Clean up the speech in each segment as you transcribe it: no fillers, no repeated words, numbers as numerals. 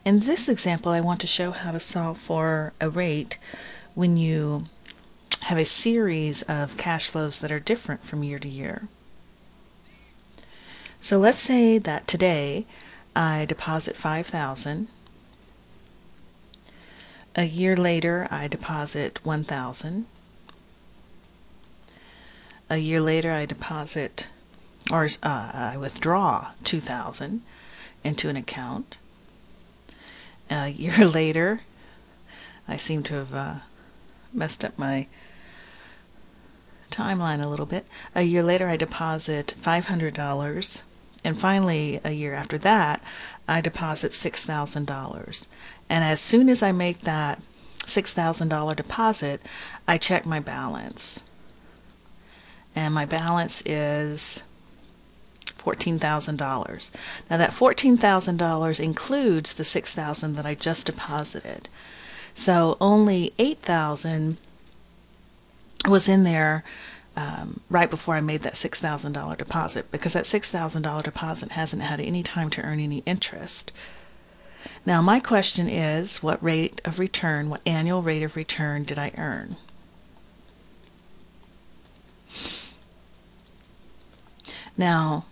In this example, I want to show how to solve for a rate when you have a series of cash flows that are different from year to year. So let's say that today I deposit $5,000. A year later I deposit $1,000. A year later I deposit I withdraw $2,000 into an account. A year later, I seem to have messed up my timeline a little bit. A year later I deposit $500, and finally a year after that I deposit $6,000. And as soon as I make that $6,000 deposit, I check my balance. And my balance is $14,000. Now that $14,000 includes the $6,000 that I just deposited. So only $8,000 was in there right before I made that $6,000 deposit, because that $6,000 deposit hasn't had any time to earn any interest. Now my question is, what rate of return, what annual rate of return did I earn? Now,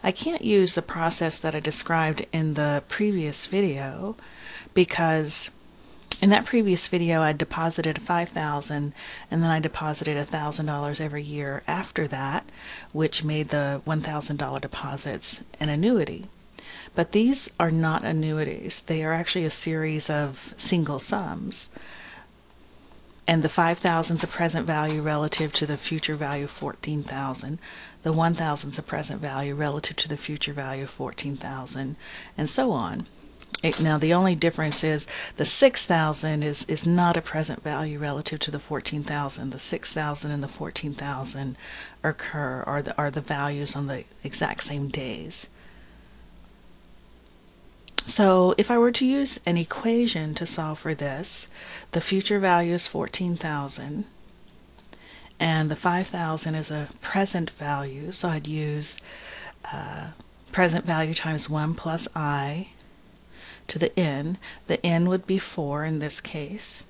I can't use the process that I described in the previous video, because in that previous video I deposited $5,000 and then I deposited $1,000 every year after that, which made the $1,000 deposits an annuity. But these are not annuities. They are actually a series of single sums. And the $5,000 is a present value relative to the future value of $14,000. The $1,000 is a present value relative to the future value of $14,000, and so on. Now the only difference is the $6,000 is not a present value relative to the $14,000. The $6,000 and the $14,000 are the values on the exact same days. So if I were to use an equation to solve for this, the future value is $14,000 and the $5,000 is a present value, so I'd use present value times 1 plus I to the n. The n would be 4 in this case.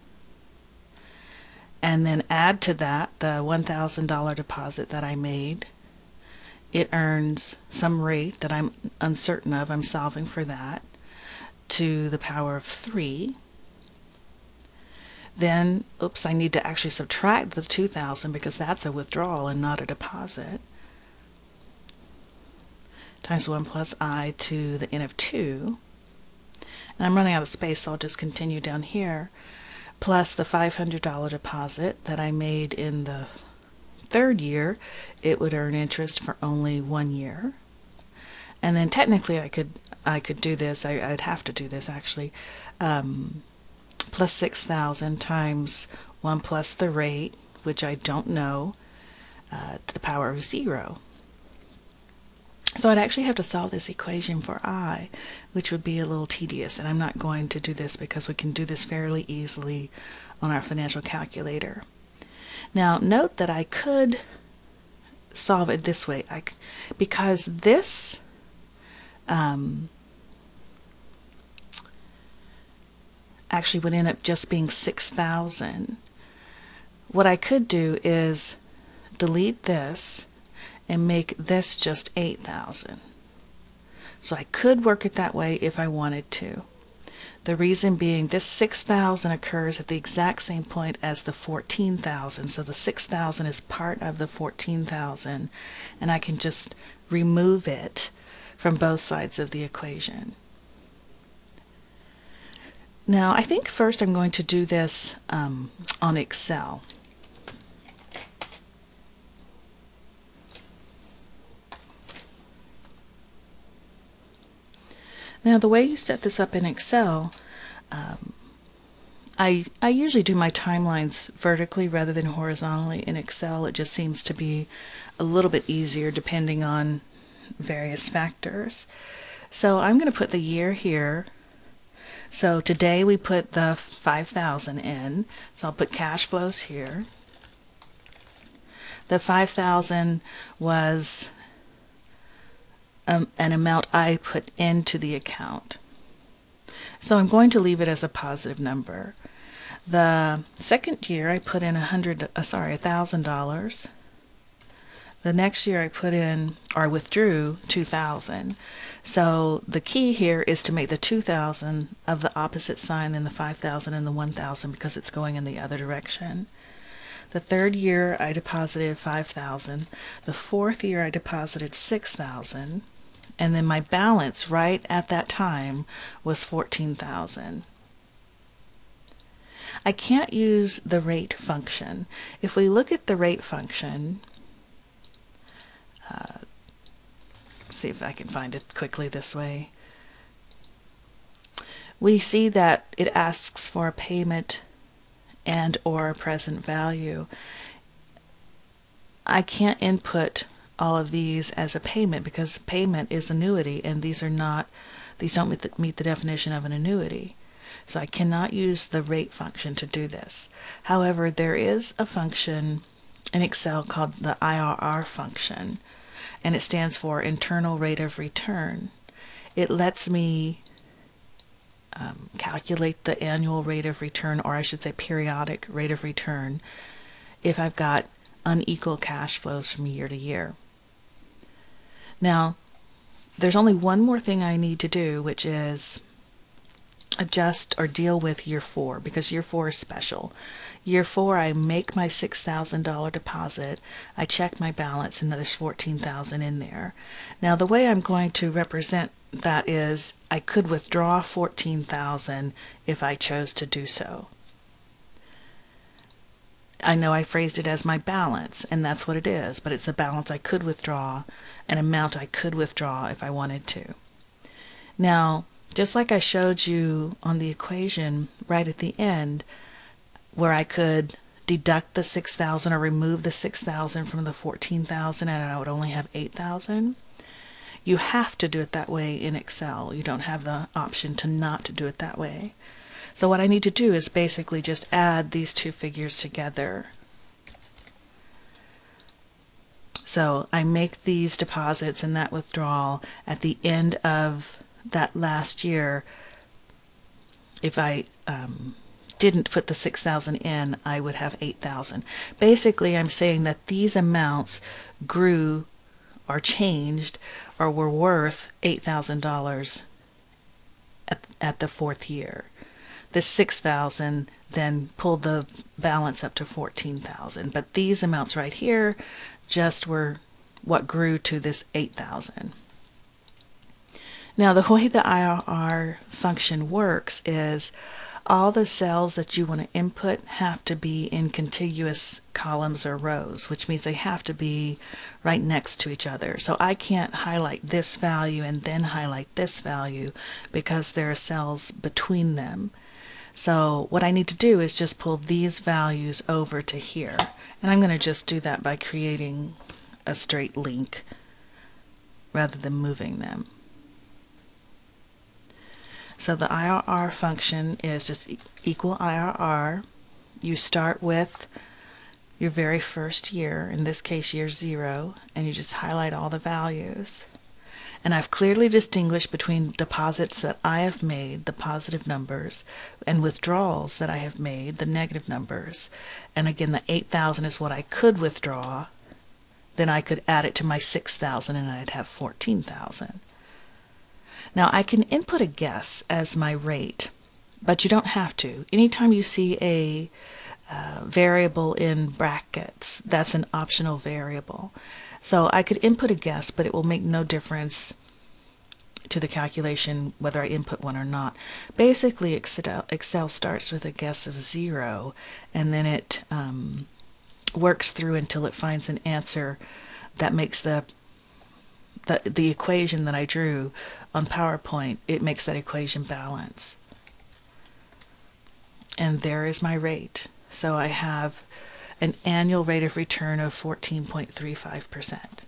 And then add to that the $1,000 deposit that I made. It earns some rate that I'm uncertain of. I'm solving for that, to the power of 3. Then, I need to actually subtract the $2,000 because that's a withdrawal and not a deposit. Times 1 plus I to the n of 2. And I'm running out of space, so I'll just continue down here. Plus the $500 deposit that I made in the third year. It would earn interest for only 1 year. And then technically I could do this, I'd have to do this actually, plus 6,000 times 1 plus the rate, which I don't know, to the power of 0. So I'd actually have to solve this equation for I, which would be a little tedious, and I'm not going to do this because we can do this fairly easily on our financial calculator. Now note that I could solve it this way, because this actually would end up just being 6,000. What I could do is delete this and make this just 8,000. So I could work it that way if I wanted to. The reason being, this 6,000 occurs at the exact same point as the 14,000, so the 6,000 is part of the 14,000, and I can just remove it from both sides of the equation. Now I think first I'm going to do this on Excel. Now the way you set this up in Excel, I usually do my timelines vertically rather than horizontally in Excel. It just seems to be a little bit easier depending on various factors. So I'm going to put the year here. So today we put the 5,000 in, so I'll put cash flows here. The 5,000 was an amount I put into the account. So I'm going to leave it as a positive number. The second year I put in $1,000. The next year I put in, or I withdrew, 2,000. So the key here is to make the 2,000 of the opposite sign than the 5,000 and the 1,000 because it's going in the other direction. The third year I deposited 5,000. The fourth year I deposited 6,000. And then my balance right at that time was 14,000. I can't use the rate function. If we look at the rate function, see if I can find it quickly this way. We see that it asks for a payment and or a present value. I can't input all of these as a payment because payment is annuity and these don't meet the definition of an annuity. So I cannot use the rate function to do this. However, there is a function in Excel called the IRR function, and it stands for internal rate of return. It lets me calculate the annual rate of return, or I should say periodic rate of return, if I've got unequal cash flows from year to year. Now, there's only one more thing I need to do, which is adjust or deal with year 4, because year 4 is special. Year 4, I make my $6,000 deposit, I check my balance, and there's 14,000 in there. Now the way I'm going to represent that is I could withdraw 14,000 if I chose to do so. I know I phrased it as my balance, and that's what it is, but it's a balance I could withdraw, an amount I could withdraw if I wanted to. Now, just like I showed you on the equation right at the end, where I could deduct the 6,000 or remove the 6,000 from the 14,000 and I would only have 8,000, you have to do it that way in Excel. You don't have the option to not do it that way. So what I need to do is basically just add these two figures together. So I make these deposits and that withdrawal at the end of that last year. If I didn't put the 6,000 in, I would have 8,000. Basically, I'm saying that these amounts grew or changed or were worth $8,000 at the fourth year. This 6,000 then pulled the balance up to 14,000. But these amounts right here just were what grew to this 8,000. Now the way the IRR function works is all the cells that you want to input have to be in contiguous columns or rows, which means they have to be right next to each other. So I can't highlight this value and then highlight this value because there are cells between them. So what I need to do is just pull these values over to here. And I'm going to just do that by creating a straight link rather than moving them. So the IRR function is just equal IRR. You start with your very first year, in this case year 0, and you just highlight all the values. And I've clearly distinguished between deposits that I have made, the positive numbers, and withdrawals that I have made, the negative numbers. And again, the 8,000 is what I could withdraw. Then I could add it to my 6,000 and I'd have 14,000. Now I can input a guess as my rate, but you don't have to. Anytime you see a variable in brackets, that's an optional variable. So I could input a guess, but it will make no difference to the calculation whether I input one or not. Basically, Excel starts with a guess of 0, and then it works through until it finds an answer that makes the equation that I drew on PowerPoint, it makes that equation balance. And there is my rate. So I have an annual rate of return of 14.35%.